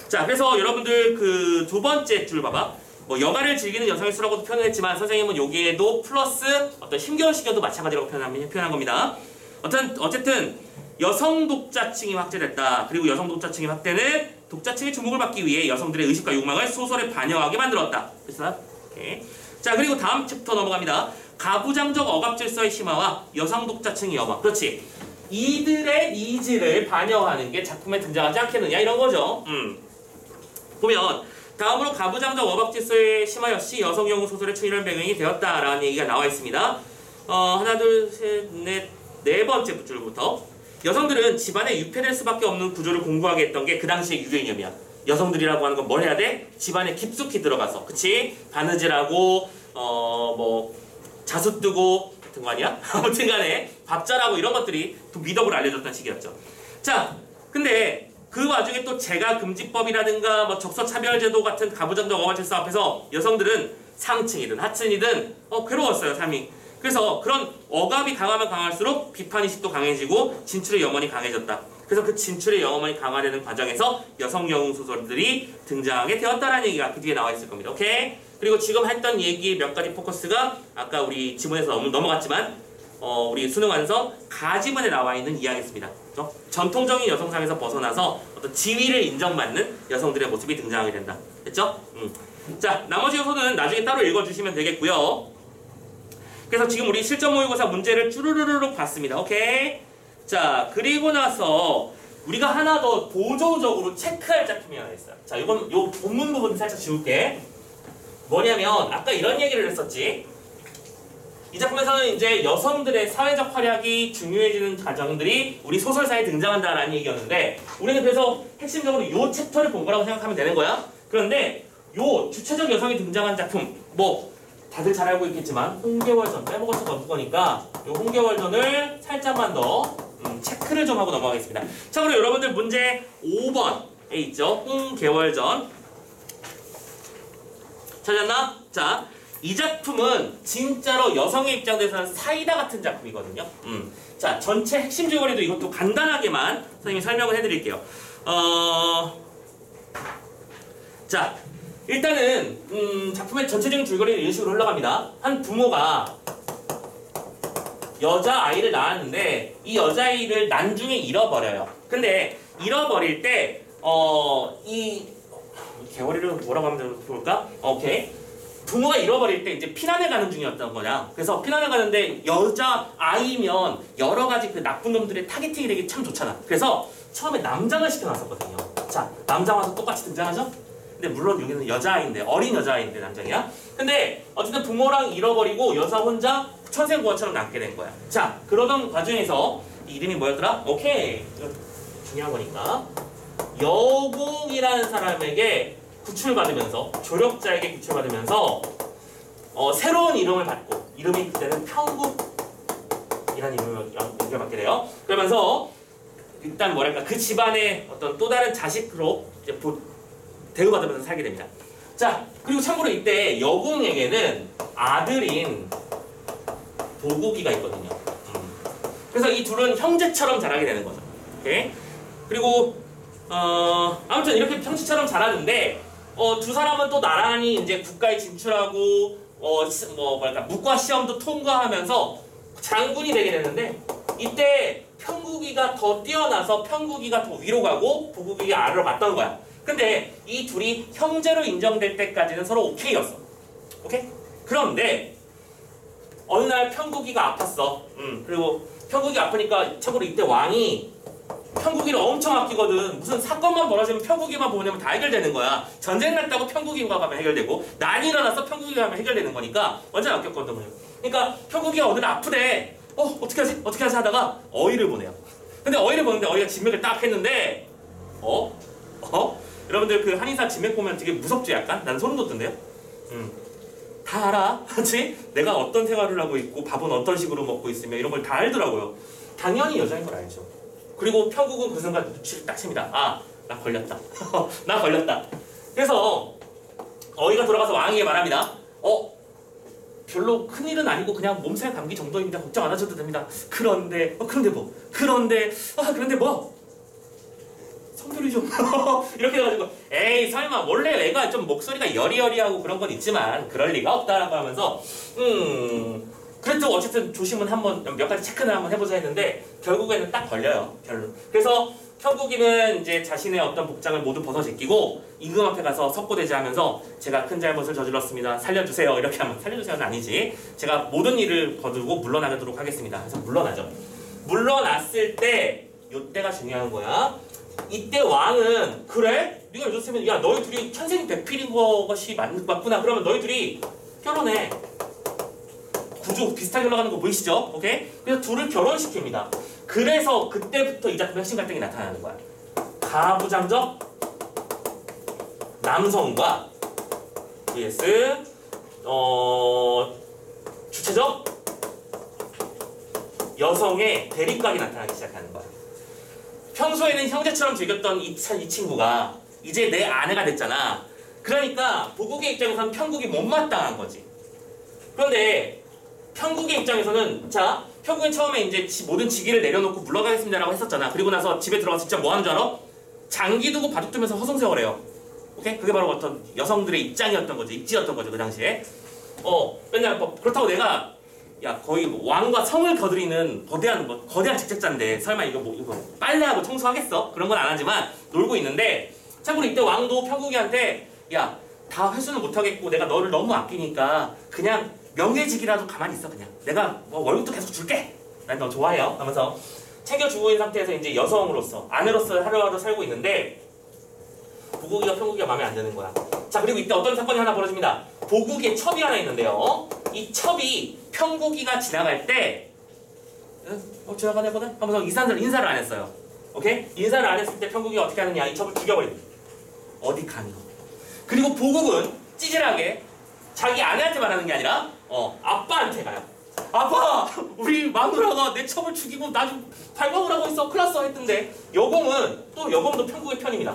자, 그래서 여러분들 그 두 번째 줄 봐봐. 뭐 여가를 즐기는 여성의 수라고도 표현을 했지만 선생님은 여기에도 플러스 어떤 힘겨운 시겨도 마찬가지라고 표현한 겁니다. 어쨌든 여성 독자층이 확대됐다. 그리고 여성 독자층의 확대는 독자층의 주목을 받기 위해 여성들의 의식과 욕망을 소설에 반영하게 만들었다. 됐어? 오케이. 자, 그리고 다음 챕터 넘어갑니다. 가부장적 억압 질서의 심화와 여성 독자층의 여망. 그렇지. 이들의 니즈를 반영하는 게 작품에 등장하지 않겠느냐 이런 거죠. 보면 다음으로 가부장적 억압 질서의 심화 역시 여성 영웅 소설의 출현 배경이 되었다라는 얘기가 나와 있습니다. 하나, 둘, 셋, 넷, 네 번째 줄부터 여성들은 집안에 유폐될 수밖에 없는 구조를 공부하게 했던 게 그 당시의 유행이야. 여성들이라고 하는 건 뭘 해야 돼? 집안에 깊숙이 들어가서, 그치? 바느질하고 뭐 자수 뜨고 같은 거 아니야? 아무튼 간에 밥 잘하고 이런 것들이 또 미덕으로 알려졌던 시기였죠. 자, 근데 그 와중에 또 재가금지법이라든가 뭐 적서차별제도 같은 가부장적 억압 질서 앞에서 여성들은 상층이든 하층이든 괴로웠어요, 삶이. 그래서 그런 억압이 강하면 강할수록 비판의식도 강해지고 진출의 염원이 강해졌다. 그래서 그 진출의 염원이 강화되는 과정에서 여성 영웅 소설들이 등장하게 되었다라는 얘기가 그 뒤에 나와 있을 겁니다. 오케이? 그리고 지금 했던 얘기의 몇 가지 포커스가 아까 우리 지문에서 넘어갔지만 우리 수능 완성 가지문에 나와 있는 이야기였습니다. 전통적인 여성상에서 벗어나서 어떤 지위를 인정받는 여성들의 모습이 등장하게 된다. 됐죠? 자, 나머지 요소는 나중에 따로 읽어주시면 되겠고요. 그래서 지금 우리 실전 모의고사 문제를 쭈루루룩 봤습니다. 오케이? 자, 그리고 나서 우리가 하나 더 보조적으로 체크할 작품이 하나 있어요. 자, 이건 요 본문 부분 살짝 지울게. 뭐냐면 아까 이런 얘기를 했었지. 이 작품에서는 이제 여성들의 사회적 활약이 중요해지는 과정들이 우리 소설사에 등장한다라는 얘기였는데, 우리는 그래서 핵심적으로 요 챕터를 본 거라고 생각하면 되는 거야. 그런데 요 주체적 여성이 등장한 작품, 뭐 다들 잘 알고 있겠지만 홍계월전 빼먹어서 넘을 거니까 요 홍계월전을 살짝만 더 체크를 좀 하고 넘어가겠습니다. 참고로 여러분들 문제 5번에 있죠. 홍계월전. 찾았나? 자, 이 작품은 진짜로 여성의 입장에서는 사이다 같은 작품이거든요. 자, 전체 핵심 줄거리도 이것도 간단하게만 선생님이 설명을 해드릴게요. 자, 일단은 작품의 전체적인 줄거리는 이런 식으로 흘러갑니다. 한 부모가 여자아이를 낳았는데 이 여자아이를 난중에 잃어버려요. 근데 잃어버릴 때 이 개월이를 뭐라고 하면 좋을까? 오케이. 부모가 잃어버릴 때 이제 피난을 가는 중이었던 거냐. 그래서 피난을 가는데 여자아이면 여러 가지 그 나쁜 놈들의 타겟팅이 되기 참 좋잖아. 그래서 처음에 남장을 시켜놨었거든요. 자, 남장 와서 똑같이 등장하죠? 근데 물론 여기는 여자아이인데, 어린 여자아이인데 남장이야. 근데 어쨌든 부모랑 잃어버리고 여자 혼자 천생부화처럼 남게 된 거야. 자, 그러던 과정에서 이 이름이 뭐였더라? 오케이. 이거 중요한 거니까. 여공이라는 사람에게 구출받으면서, 조력자에게 구출받으면서 새로운 이름을 받고, 이름이 그때는 평국이라는 이름을 연결받게 돼요. 그러면서 일단 뭐랄까 그 집안의 어떤 또 다른 자식으로 이제 대우받으면서 살게 됩니다. 자, 그리고 참고로 이때 여공에게는 아들인 보국이가 있거든요. 그래서 이 둘은 형제처럼 자라게 되는 거죠. 오케이? 그리고 아무튼 이렇게 형제처럼 자라는데 두 사람은 또 나란히 이제 국가에 진출하고 뭐랄까 묵과 시험도 통과하면서 장군이 되게 되는데 이때 평국이가 더 뛰어나서 평국이가 더 위로 가고 보국이가 아래로 갔던 거야. 근데 이 둘이 형제로 인정될 때까지는 서로 오케이였어. 오케이? 그런데 어느 날 평국이가 아팠어. 그리고 평국이 아프니까 참고로 이때 왕이 평국이를 엄청 아끼거든. 무슨 사건만 벌어지면 평국이만 보내면 다 해결되는 거야. 전쟁 났다고 평국이가 가면 해결되고 난이 일어나서 평국이가 가면 해결되는 거니까 완전 아꼈거든. 그러니까 평국이가 어느 날 아프대. 어떻게 하지? 어떻게 하지? 하다가 어이를 보내요. 근데 어이를 보는데 어이가 진맥을 딱 했는데 여러분들 그 한의사 진맥 보면 되게 무섭죠 약간? 난 소름 돋던데요? 다 알아. 그렇지? 내가 어떤 생활을 하고 있고 밥은 어떤 식으로 먹고 있으며 이런 걸 다 알더라고요. 당연히 여자인 걸 알죠. 그리고 평국은 그 순간 눈치를 딱 챕니다. 아, 나 걸렸다. 나 걸렸다. 그래서 어이가 돌아가서 왕에게 말합니다. 별로 큰일은 아니고 그냥 몸살 감기 정도입니다. 걱정 안 하셔도 됩니다. 그런데 성별이 좀 이렇게 해가지고 에이 설마 원래 애가 좀 목소리가 여리여리하고 그런 건 있지만 그럴 리가 없다라고 하면서 그래도 어쨌든 조심은 한번 몇 가지 체크를 한번 해보자 했는데 결국에는 딱 걸려요. 그래서 평국이는 이제 자신의 어떤 복장을 모두 벗어제끼고 임금 앞에 가서 석고대죄하면서 제가 큰 잘못을 저질렀습니다. 살려주세요. 이렇게 하면 살려주세요는 아니지. 제가 모든 일을 거두고 물러나도록 하겠습니다. 그래서 물러나죠. 물러났을 때 이때가 중요한 거야. 이때 왕은 그래? 네가 이랬으면 야 너희 둘이 천생백필인 것이 맞구나. 그러면 너희 둘이 결혼해. 구조 비슷하게 올라가는 거 보이시죠? 오케이? 그래서 둘을 결혼시킵니다. 그래서 그때부터 이 작품의 핵심 갈등이 나타나는 거야. 가부장적 남성과 vs 주체적 여성의 대립각이 나타나기 시작하는 거야. 평소에는 형제처럼 즐겼던 이 친구가 이제 내 아내가 됐잖아. 그러니까 보국의 입장에서는 평국이 못마땅한 거지. 그런데 평국의 입장에서는 자, 평국은 처음에 이제 모든 직위를 내려놓고 물러가겠습니다라고 했었잖아. 그리고 나서 집에 들어가서 진짜 뭐 하는 줄 알아? 장기 두고 바둑 두면서 허송세월 해요. 오케이? 그게 바로 어떤 여성들의 입장이었던 거죠. 입지였던 거죠. 그 당시에. 맨날 그렇다고 내가 야 거의 왕과 성을 거드리는 거대한 직책자인데 설마 이거 빨래하고 청소하겠어? 그런 건 안 하지만 놀고 있는데 참고로 이때 왕도 평국이한테 야 다 회수는 못하겠고 내가 너를 너무 아끼니까 그냥 명예직이라도 가만히 있어. 그냥 내가 월급도 계속 줄게. 난 너 좋아해요 하면서 챙겨주고 있는 상태에서 이제 여성으로서 아내로서 하루하루 살고 있는데 보국이가 평국이가 마음에 안 드는 거야. 자, 그리고 이때 어떤 사건이 하나 벌어집니다. 보국의 첩이 하나 있는데요. 이 첩이 평국이가 지나갈 때 지나가네 보다 하면서 인사를 안 했어요. 오케이? 인사를 안 했을 때 평국이가 어떻게 하느냐. 이 첩을 죽여버립니다. 어디 감히. 그리고 보국은 찌질하게 자기 아내한테 말하는 게 아니라 아빠한테 가요. 아빠! 우리 마누라가 내 첩을 죽이고 나 좀 발광을 하고 있어. 큰일 났어 했던데 여공도 평국의 편입니다.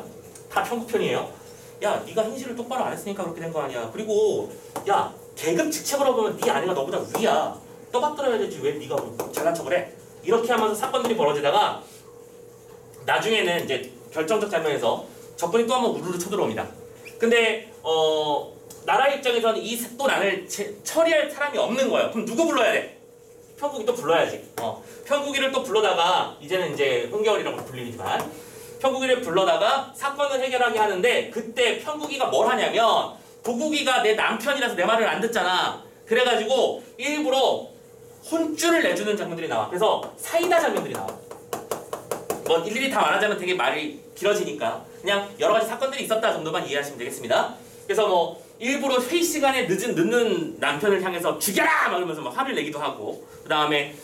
다 평국 편이에요. 야 네가 행실을 똑바로 안 했으니까 그렇게 된 거 아니야. 그리고 야 계급 직책으로 보면 네 아내가 너보다 위야. 떠받들어야 되지 왜 네가 뭐 잘난 척을 해. 이렇게 하면서 사건들이 벌어지다가 나중에는 이제 결정적 장면에서 적군이 또 한번 우르르 쳐들어옵니다. 근데 나라 입장에서는 이 사또난을 처리할 사람이 없는 거예요. 그럼 누구 불러야 돼? 편국이 또 불러야지. 편국이를 또 불러다가 이제는 이제 흥겨울이라고 불리지만 편국이를 불러다가 사건을 해결하게 하는데 그때 편국이가 뭘 하냐면 보국이가 내 남편이라서 내 말을 안 듣잖아. 그래가지고 일부러 혼쭐을 내주는 장면들이 나와. 그래서 사이다 장면들이 나와. 뭐 일일이 다 말하자면 되게 말이 길어지니까 그냥 여러 가지 사건들이 있었다 정도만 이해하시면 되겠습니다. 그래서 뭐 일부러 회의 시간에 늦는 남편을 향해서 죽여라! 막 이러면서 막 화를 내기도 하고 그 다음에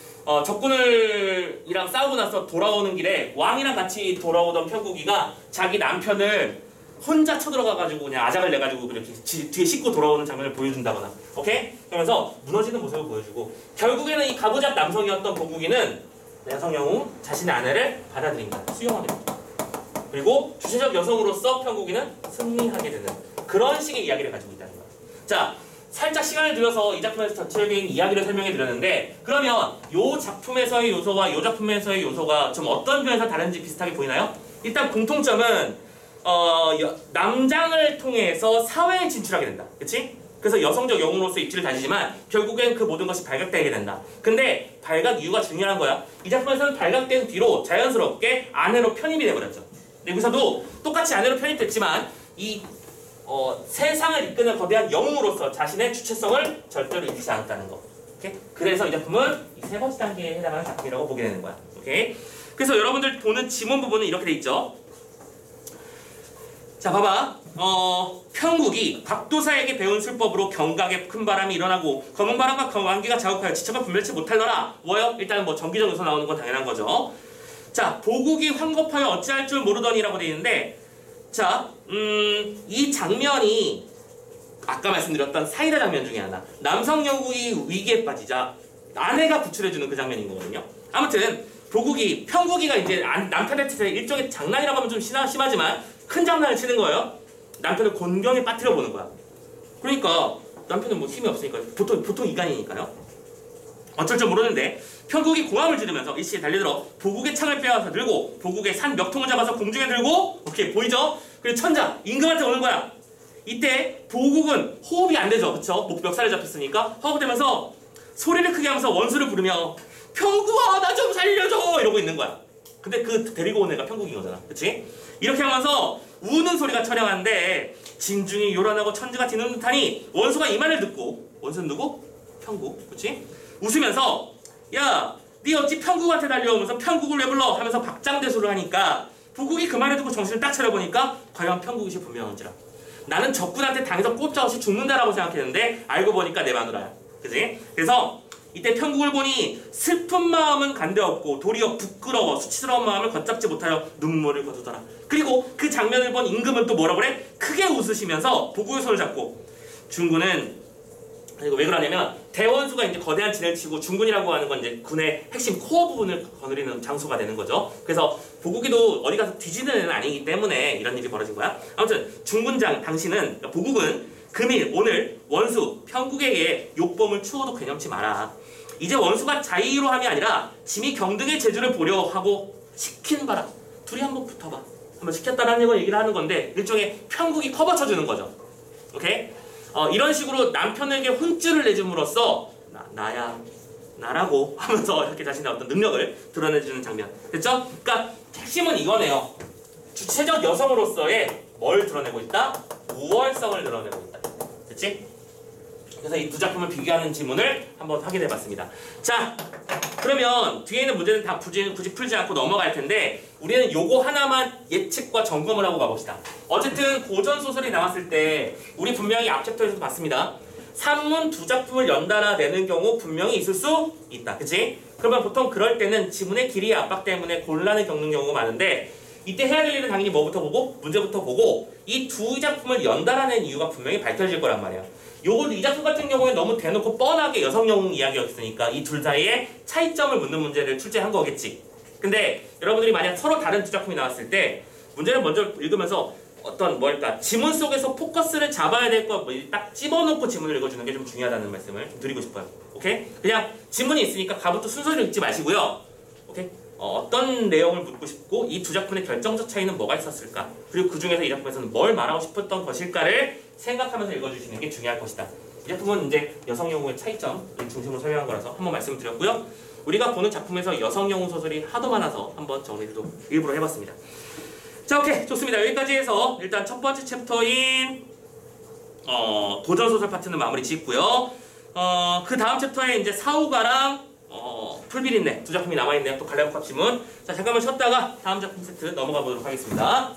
적군이랑 싸우고 나서 돌아오는 길에 왕이랑 같이 돌아오던 편국이가 자기 남편을 혼자 쳐들어가가지고 그냥 아작을 내가지고 이렇게 뒤에 싣고 돌아오는 장면을 보여준다거나 오케이? 그러면서 무너지는 모습을 보여주고 결국에는 이 가부잡 남성이었던 보국이는 여성 영웅 자신의 아내를 받아들인다. 수용하게 됩니다. 그리고 주체적 여성으로서 편국이는 승리하게 되는 그런 식의 이야기를 가지고 있다는 거예요. 자, 살짝 시간을 들여서 이 작품에서 전체적인 이야기를 설명해 드렸는데 그러면 이 작품에서의 요소와 이 작품에서의 요소가 좀 어떤 면에서 다른지 비슷하게 보이나요? 일단 공통점은 남장을 통해서 사회에 진출하게 된다. 그치? 그래서 여성적 영웅으로서 입지를 다지지만 결국엔 그 모든 것이 발각되게 된다. 근데 발각 이유가 중요한 거야. 이 작품에서는 발각된 뒤로 자연스럽게 아내로 편입이 돼버렸죠. 여기서도 똑같이 아내로 편입됐지만 이 세상을 이끄는 거대한 영웅으로서 자신의 주체성을 절대로 잃지 않았다는 거. 오케이? 그래서 이 작품은 이 세 번째 단계에 해당하는 작품이라고 보게 되는 거야. 오케이? 그래서 여러분들 보는 지문 부분은 이렇게 돼 있죠. 자, 봐봐. 편국이 박도사에게 배운 술법으로 경각에 큰 바람이 일어나고 검은 바람과 안개가 자욱하여 지쳐가 분별치 못하더라. 뭐요? 일단 뭐 정기적 요소 나오는 건 당연한 거죠. 자, 보국이 황급하여 어찌할 줄 모르더니라고 되어 있는데 자, 이 장면이 아까 말씀드렸던 사이다 장면 중에 하나. 남성 영웅이 위기에 빠지자 아내가 구출해주는 그 장면인 거거든요. 아무튼 보국이 편국이가 이제 남편한테 일종의 장난이라고 하면 좀 심하지만 큰 장난을 치는 거예요. 남편을 곤경에 빠뜨려 보는 거야. 그러니까 남편은 뭐 힘이 없으니까 보통 인간이니까요. 어쩔 줄 모르는데 편국이 고함을 지르면서 일시에 달려들어 보국의 창을 빼앗아 들고 보국의 산 멱통을 잡아서 공중에 들고 오케이 보이죠? 그리고 천자 임금한테 오는 거야. 이때 보국은 호흡이 안 되죠. 그쵸? 멱살에 잡혔으니까 허겁대면서 소리를 크게 하면서 원수를 부르며 편국아 나 좀 살려줘 이러고 있는 거야. 근데 그 데리고 온 애가 편국인 거잖아. 그치? 이렇게 하면서 우는 소리가 처량한데 진중이 요란하고 천지가 뒤는 듯하니 원수가 이 말을 듣고 원수는 누구? 편국. 그치? 웃으면서 야, 네 어찌 편국한테 달려오면서 편국을 왜 불러? 하면서 박장대소를 하니까 보국이 그 말을 듣고 정신을 딱 차려보니까 과연 편국이시 분명한지라. 나는 적군한테 당해서 꼼짝없이 죽는다라고 생각했는데 알고 보니까 내 마누라야. 그치? 그래서 이때 편국을 보니 슬픈 마음은 간데없고 도리어 부끄러워 수치스러운 마음을 걷잡지 못하여 눈물을 거두더라. 그리고 그 장면을 본 임금은 또 뭐라고 그래? 크게 웃으시면서 보국의 손을 잡고 중군은 이거 왜 그러냐면 대원수가 이제 거대한 진을 치고 중군이라고 하는 건 이제 군의 핵심 코어 부분을 거느리는 장소가 되는 거죠. 그래서 보국이도 어디 가서 뒤지는 애는 아니기 때문에 이런 일이 벌어진 거야. 아무튼 중군장 당신은 그러니까 보국은 금일 오늘 원수 편국에게 욕범을 추워도 괴념치 마라. 이제 원수가 자의로함이 아니라 짐이 경등의 재주를 보려 하고 시킨 바라. 둘이 한번 붙어봐. 한번 시켰다라는 걸 얘기를 하는 건데 일종의 편국이 커버 쳐주는 거죠. 오케이? 이런 식으로 남편에게 혼쭐을 내줌으로써 나야 나라고 하면서 이렇게 자신의 어떤 능력을 드러내주는 장면. 됐죠? 그러니까 핵심은 이거네요. 주체적 여성으로서의 뭘 드러내고 있다? 우월성을 드러내고 있다. 됐지? 그래서 이 두 작품을 비교하는 지문을 한번 확인해봤습니다. 자, 그러면 뒤에 있는 문제는 다 굳이 풀지 않고 넘어갈 텐데 우리는 요거 하나만 예측과 점검을 하고 가봅시다. 어쨌든 고전 소설이 나왔을 때 우리 분명히 앞 챕터에서 봤습니다. 산문 두 작품을 연달아 내는 경우 분명히 있을 수 있다. 그치? 그러면 보통 그럴 때는 지문의 길이의 압박 때문에 곤란을 겪는 경우가 많은데 이때 해야 될 일은 당연히 뭐부터 보고 문제부터 보고 이 두 작품을 연달아 낸 이유가 분명히 밝혀질 거란 말이야. 이 작품 같은 경우에 너무 대놓고 뻔하게 여성 영웅 이야기였으니까 이 둘 사이에 차이점을 묻는 문제를 출제한 거겠지. 근데 여러분들이 만약 서로 다른 두 작품이 나왔을 때 문제를 먼저 읽으면서 어떤 뭘까 지문 속에서 포커스를 잡아야 될 거 딱 집어넣고 지문을 읽어주는 게 좀 중요하다는 말씀을 좀 드리고 싶어요. 오케이? 그냥 지문이 있으니까 가부터 순서를 읽지 마시고요. 오케이? 어떤 내용을 묻고 싶고 이 두 작품의 결정적 차이는 뭐가 있었을까? 그리고 그 중에서 이 작품에서는 뭘 말하고 싶었던 것일까를 생각하면서 읽어주시는 게 중요할 것이다. 이 작품은 이제 여성 영웅의 차이점을 중심으로 설명한 거라서 한번 말씀드렸고요. 우리가 보는 작품에서 여성 영웅 소설이 하도 많아서 한번 정리를 또 일부러 해봤습니다. 자, 오케이, 좋습니다. 여기까지 해서 일단 첫 번째 챕터인 도전소설 파트는 마무리 짓고요. 그 다음 챕터에 이제 사우가랑 풀비린내 두 작품이 남아있네요. 또 갈라벽 합심은. 자, 잠깐만 쉬었다가 다음 작품 세트 넘어가 보도록 하겠습니다.